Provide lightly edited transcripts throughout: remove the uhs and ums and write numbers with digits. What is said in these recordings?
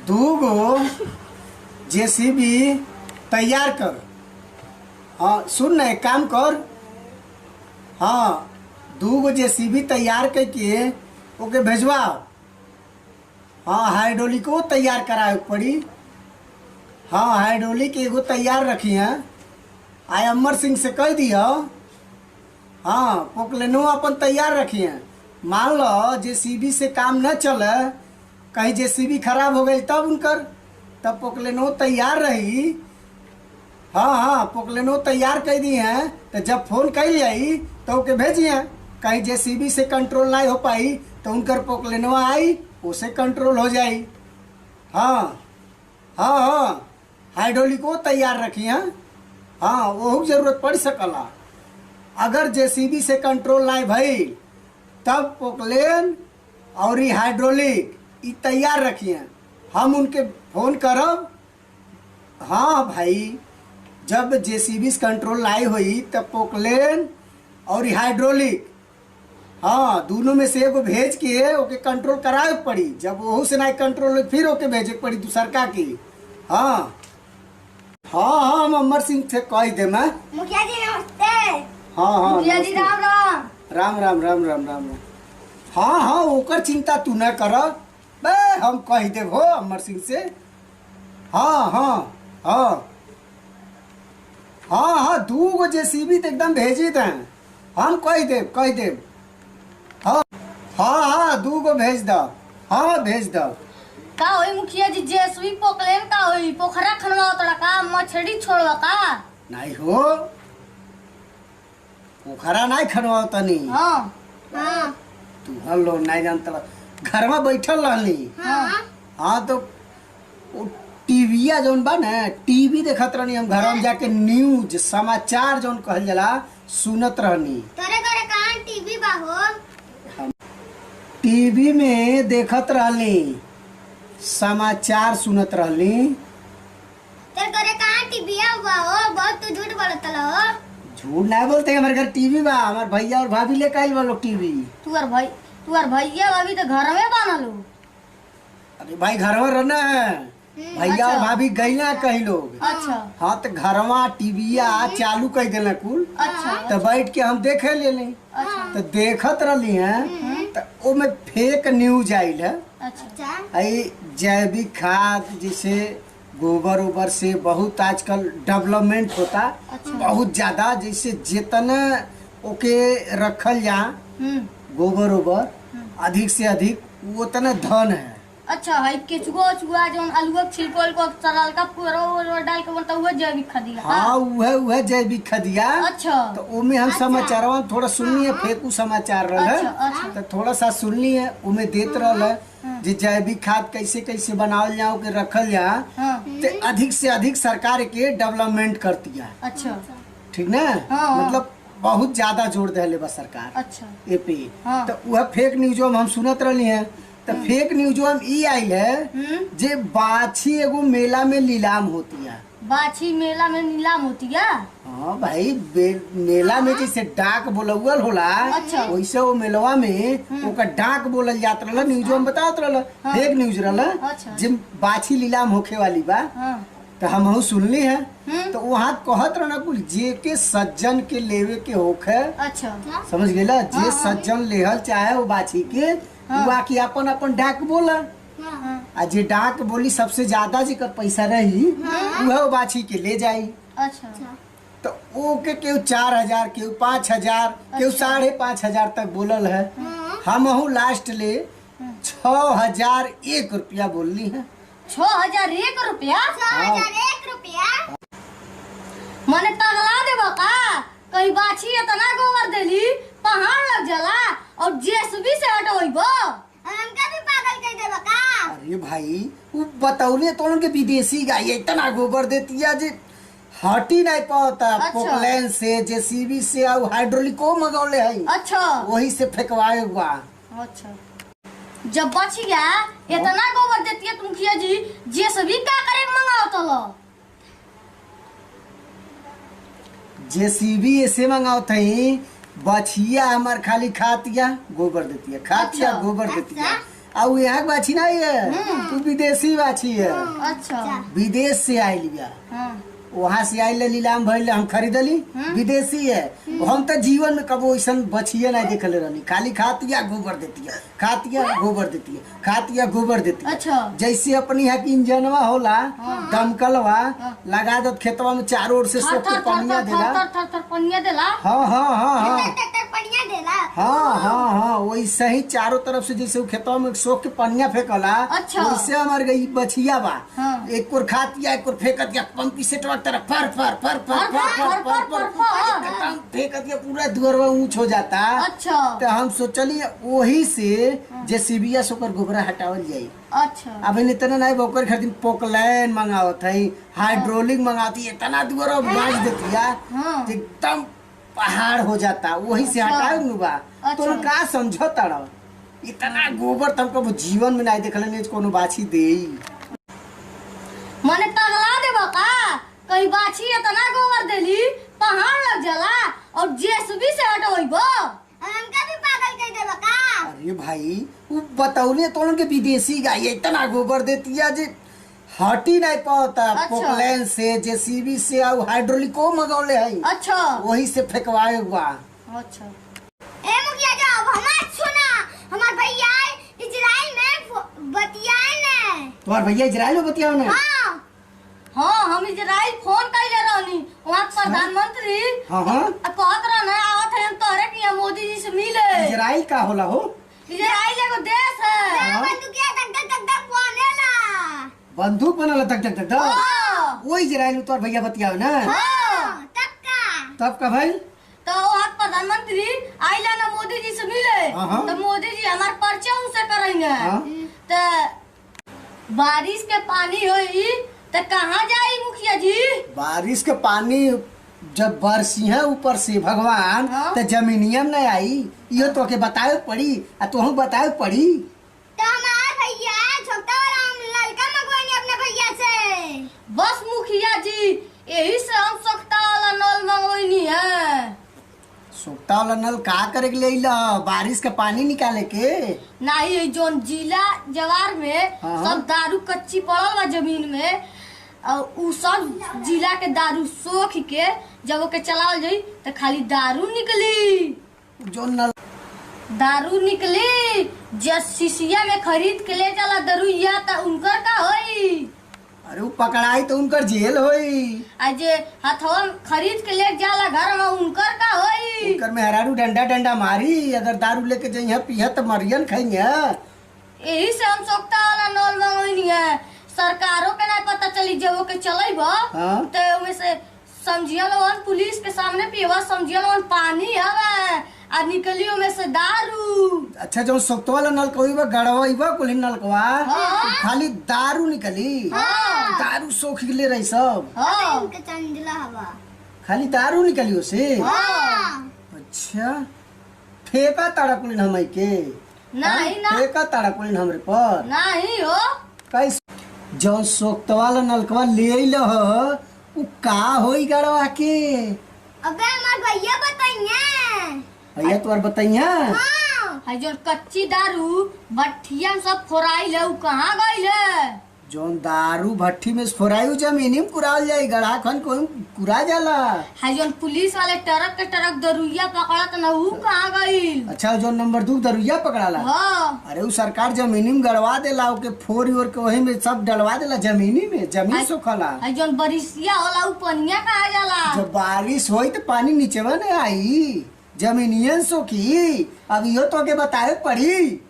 दूगो जेसीबी तैयार कर। हाँ सुन ना, एक काम कर। हाँ दूगो जेसीबी तैयार करके ओके भेजवा। हाँ हाइड्रोलिको तैयार कराए पड़ी। हाँ हाइड्रोलिक एगो तैयार रखी हैं। आई अमर सिंह से कह दियो। हाँ पोकलेनो अपन तैयार रखी हैं। मान लो जेसीबी से काम न चले, कहीं जेसीबी खराब हो गई तब उनकर, तब पोकलेनो तैयार रही। हाँ हाँ पोकलेनो तैयार कर दी हैं, तो जब फोन कर आई तो ओके भेजिए। कहीं जेसीबी से कंट्रोल नहीं हो पाई तो उनकर पोकलेनो आई, उसे कंट्रोल हो जाई। हाँ हाँ हाँ हाइड्रोलिको तैयार रखी हैं। हाँ वो जरूरत पड़ सकला। अगर जेसीबी से कंट्रोल नहीं भई तब पोकलेन और हाइड्रोलिक ई तैयार रखिए, हम उनके फोन करब। हाँ भाई जब जेसीबी से कंट्रोल नहीं हुई तब पोकलेन और हाइड्रोलिक, हाँ दोनों में से एगो भेज के ओके कंट्रोल कराए पड़ी। जब वहू से नहीं कंट्रोल हुई फिर ओके भेजे पड़ी दूसरका की। हाँ हाँ हाँ हम अमर सिंह से कह दे मैं। मुखिया जी नमस्ते। हाँ हाँ मुखिया जी राम राम। राम राम राम राम राम। हाँ हाँ ओकर चिंता तू न कर, बे हम कह देव हो अमर सिंह से। हाँ हाँ हाँ हाँ हाँ दूगो जेसीबी तो एकदम भेजी दें, हम कह देव। हाँ हाँ हाँ दूगो भेज दो। हाँ भेज दो। का होई मुखिया जी जेसीबी पोकलेन का होई? पोखरा खनवा तोड़ा का मछली छोड़वा का? नहीं हो पोखरा नहीं खनवा तनी। हाँ हाँ तू हल्लो नहीं जानता, घर में बैठल रहनी। हाँ हाँ तो वो टीविया जौन बा ना, टीवी देखत रहनी हम घर में जाके, न्यूज समाचार जौन कहल जाला सुनत रहनी। तोरे घरे कहां टीवी बा हो? टीवी में देखत रहली, समाचार सुनत रहली। तेरे घरे कहां टीवी बा हो? बहुत तू झूठ बोलत हो। झूठ नहीं बोलते, हमारे घर टीवी बा। हमारे भैया और भाभी लेके आइल बा लोग टीवी। तुअर भैया अभी तो घर में बनल हो। अरे भाई घर में रहना है, भैया और भाभी गई ना कहीं लोग। अच्छा हाँ तो घरवा टीविया चालू कर देना कुल। अच्छा तो बैठ के हम देखे ले ली। अच्छा तो देखत रहली हैं तो ओमे फेक न्यूज आइल है। अच्छा आई जैविक खाद जैसे गोबर ओबर से बहुत आजकल डेवलपमेंट होता। अच्छा। बहुत ज्यादा, जैसे जितना ओके रखल जा गोबर ओबर अधिक से अधिक उतना धन है। अच्छा है केचुआ चुआ जोन आलूआ छिलकोल को सरल का पूरा डाल के बनता हुआ जैविक खादिया। हाँ वह जैविक खदिया। अच्छा तो उमे हम समाचार थोड़ा सुननी है, फेकू समाचार रहा है। अच्छा। तो थोड़ा सा सुननी है, उमे देत रहा है जे जैविक खाद कैसे कैसे बनावल जाओ के रखल जा। हाँ तो अधिक से अधिक सरकार के डेवलपमेंट करती है। अच्छा ठीक ना। हाँ। मतलब बहुत ज्यादा जोर दे बा सरकार अच्छा ए पे। हाँ। तो वह फेक न्यूज हम सुनत रही हैं। तो फेक न्यूज हम ई आइल है जे बाछी एगो मेला में नीलाम होती है। बाछी मेला में नीलाम होती है। हाँ भाई मेला में जैसे डाक बोलौल होला, अच्छा। वैसे वो मेलवा में ओकर डाक बोलल जात रहला। न्यूज में बतावत रहला, फेक न्यूज रहला। अच्छा। जिन बाछी नीलाम होखे वाली बा। हाँ तो हम सुनली है। तो वहाँ कहत रहना कुल जे के सज्जन के लेवे के होखे। अच्छा समझ गेला, जे सज्जन लेहल चाहे वो बाछी के हुआ कि अपन अपन डाक बोला। हाँ आ जे डाक बोली सबसे ज्यादा जेकर पैसा रही वह बाछी के ले जाई। अच्छा तो ओके केहू 4000, केहू 5000, केहू 5,500 तक बोलल है। हम लास्ट ले 6,001 रुपया बोलनी है। 6,001 रुपया? 6,001 रुपया मने तगला देबा का? कहीं बाछी इतना गोबर देली पहाड़ लग जाला और जेसीबी से हटोइबो? हमका भी पागल कर देबा का? अरे भाई वो बतौले तो उनके विदेशी गाय इतना गोबर देती है जे हटी नहीं पाता। अच्छा। पोकलैन से, जेसीबी से और हाइड्रोलिको मंगौले है। अच्छा वही से फेंकवाए हुआ। अच्छा जब बची गया इतना गोबर देती है तुम किया जी, जेसीबी का करे मंगाओ तो लो? जेसीबी ऐसे मंगाओ थी, बछिया हमार खाली खातिया गोबर देती है, खातिया अच्छा। गोबर देती है। और यहाँ बाछी नहीं है, तू विदेशी बाछी है, अच्छा विदेश से आयल बिया। हाँ वहाँ से आयल नीलाम भइल, हम खरीदली, विदेशी है। हम तो जीवन में कबो ऐसा बछिए नहीं देखले रहनी, खाली खातिया गोबर देती है, खातिया गोबर देती है, खातिया गोबर देती है। अच्छा जैसे अपनी यहाँ की इंजनवा होला, दमकलवा लगा दत खेतवा में चारों ओर से थर सोख के थर थर पनिया थर देला। थर थर थर पनिया देला। हाँ हाँ हाँ हाँ पनिया देला। हाँ हाँ हाँ वैसे ही चारों तरफ से जैसे खेतवा में सोख के पनिया फेंकला, अच्छा। वैसे हमारे गई बछिया बा। हाँ। एक और खातिया एक और फेंकतिया, पंपी सेटवा की तरफ फर फर फर फर फर फर फर फर फर फेंकतिया, पूरा दुअरवा ऊंच हो जाता। अच्छा तो हम सोचली वही से जेसीबी से ओकर गोबरा हटावल जाई। अच्छा अब इतना नहीं ओकर खातिर पोकलैन मंगावत है, हाइड्रोलिक मंगाती, इतना दुअरवा बांध देतिया, हाँ। एकदम पहाड़ हो जाता। वही से अच्छा। हटाए नु बा। तो अच्छा। का समझो ताड़ा, इतना गोबर तुमको जीवन में नहीं देखल ने कोनो बाछी देई। मने तगला देबा का, कहीं बाछी इतना गोबर देली पहाड़ लग जाला और जेसीबी से हटोइबो। हमका भी पागल कर देबा का। अरे भाई वो बतौले तो के विदेशी गाय इतना गोबर देती है जे हटी नहीं पाता। अच्छा। पोकलैन से, जेसीबी से और हाइड्रोलिको मंगौले है, अच्छा वही से फेंकवाए हुआ। अच्छा ए मुखिया जी अब हमार सुना, हमार भैया इजराइल में बतियाए ने। तुम्हार भैया इजराइल में बतिया ने? हां हाँ हम इजराइल फोन कैले रहनी, वहाँ के प्रधानमंत्री हाँ हाँ कहत रहना आवत है हम तोहरे के यहाँ मोदी जी से मिले। इजराइल का होला हो? इजराइल एगो देश है। हाँ। बंदूकिया टक टक टक टक बनेला। बंदूक बनल तक तक तक हाँ। वो इजराइल में तुम्हार भैया बतिया ना? हाँ। तब का तब का भाई तो वहाँ के प्रधानमंत्री आइला ना मोदी जी से मिले, हाँ, हाँ। तो मोदी जी हमार परिचय उनसे करेंगे। हाँ। तो बारिश के पानी होई तो कहाँ जाई मुखिया जी? बारिश के पानी जब बरसी है ऊपर से भगवान, हाँ। तो जमीनियम नहीं आई, यो तो के बताए पड़ी आ तुहू बताए पड़ी। तो हमार भैया छोटा वाला हम लड़का मंगवानी अपने भैया से। बस मुखिया जी यही से हम सख्ता वाला नल मंगवानी है। सोखता वाला नल का करे के लिए बारिश का पानी निकाले के? नहीं जोन जिला जवार में हाँ। सब दारू कच्ची पड़ल बा जमीन में, और उ सब जिला के दारू सोख के जब ओके चलावल जाई तो खाली दारू निकली। जो नल दारू निकली जस शीशिया में खरीद के ले जाला दरुइया तो उनकर का होई? अरे वो पकड़ाई तो उनकर जेल होई। आज हथवा में खरीद के ले जाला घर में उनकर का होई? उनकर मेहरारू डंडा डंडा मारी, अगर दारू लेके जाइए पिया तो मरियन खाइए। यही से हम सोखता वाला नल मंगवानी है। सरकारों के नहीं पता चली जब वो के चले हाँ। तो उनमें से समझिया लोगन पुलिस के सामने पीवा, समझिया लोगन पानी हवे और निकली उनमें से दारू। अच्छा जो सोखता वाला नल कोई बा गड़वा कुल नलकवा, हाँ। खाली दारू निकली। हाँ। दारू सोख के ले रही सब, हाँ इनके चंदला हवा। खाली दारू निकली उसे। हाँ अच्छा फेंका ताड़ा कुलिन हमाई के? नहीं ना फेंका ताड़ा कुलिन हमरे पर? नहीं हो। कैसे जो सोखता वाला नलकवा ले अइलह उ का होई गड़वा के? अबे हमार भैया बताइए। भैया तुम्हार बताइया। हाँ है जो कच्ची दारू भट्ठिया में सब फोराइल है, उ कहाँ गइल है? जोन दारू भट्टी में फोराई जमीनी में कुराल जाई, गड़ा खन कोई कुरा जाला। है जो पुलिस वाले ट्रक के ट्रक दरुइया पकड़त ना, उ कहाँ गइल? अच्छा जो नंबर 2 दरुइया पकड़ाला। हाँ अरे वो सरकार जमीनी में गड़वा देला, ओके फोरी और के वही में सब डलवा देला जमीनी में, जमीन सोखला। है जो बरिसिया होला उ पनिया कहाँ जाला? जब बारिश होई तो पानी नीचेवा नहीं आई, जमीनियन सोखी। अब यो तो के बताए पड़ी।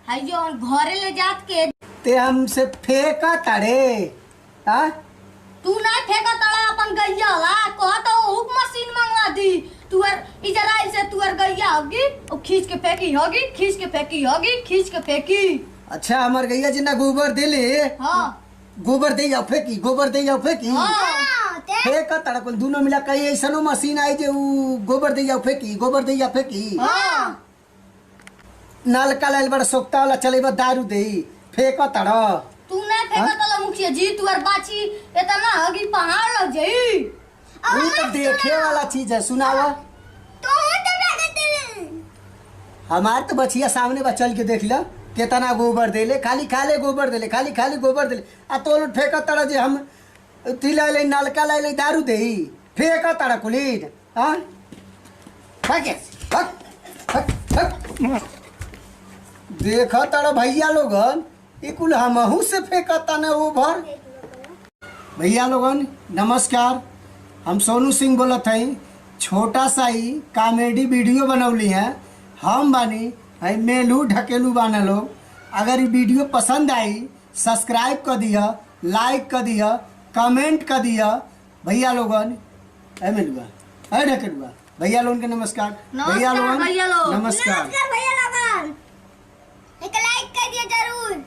है जो घरे ले जात के ते हमसे फेंका ताड़े। हाँ तू नहीं फेंका तड़ा अपन गैया ला, कह तो हुक मशीन मंगवा दी। तुअर इजराइल से तुअर गैया होगी और खींच के फेंकी होगी, खींच के फेंकी होगी, खींच के फेंकी। अच्छा हमार गैया जी ना गोबर देले, हाँ गोबर दे जाओ फेंकी, गोबर दे जाओ फेंकी। हाँ फेंका ताड़ा कुल दोनों मिला कई ऐसनो मशीन आई जे उ गोबर दे जाओ फेंकी, गोबर दे जाओ फेंकी। हाँ नलका लाइल बड़ा सोखता वाला चलेबा दारू दे फेंका ताड़ा। तू नहीं फेंका तला मुखिया जी, तुअर बाची इतना होगी पहाड़ लग जाई। वो तो देखे वाला चीज है, सुनावा। तो हम तो फेंकते हैं। हमार तो बचिया सामने बा, चल के देख ला। केतना गोबर देले, खाली खाले गोबर देले, खाली खाली गोबर देले। आ तो लोग फेंक तड़ा जे हम तिला ले नलका ले दारू देही फेंक तड़ा कुलीन। हाँ भागे देख तड़ा भैया लोगन ई कुल हमहू से फेंकता न ओभर। भैया लोगन नमस्कार, हम सोनू सिंह बोलत हई। छोटा सा ही कॉमेडी वीडियो बनौली है हम बानी है मेलू ढकेलू बाना लोग। अगर ये वीडियो पसंद आई सब्सक्राइब कर दिया, लाइक कर दिया, कमेंट कर दिया। भैया लोगन है मेलुआ है ढकेलुआ, भैया लोगन के नमस्कार। भैया लोगन भैया लोग नमस्कार। भैया लोगन एक लाइक कर दिया जरूर।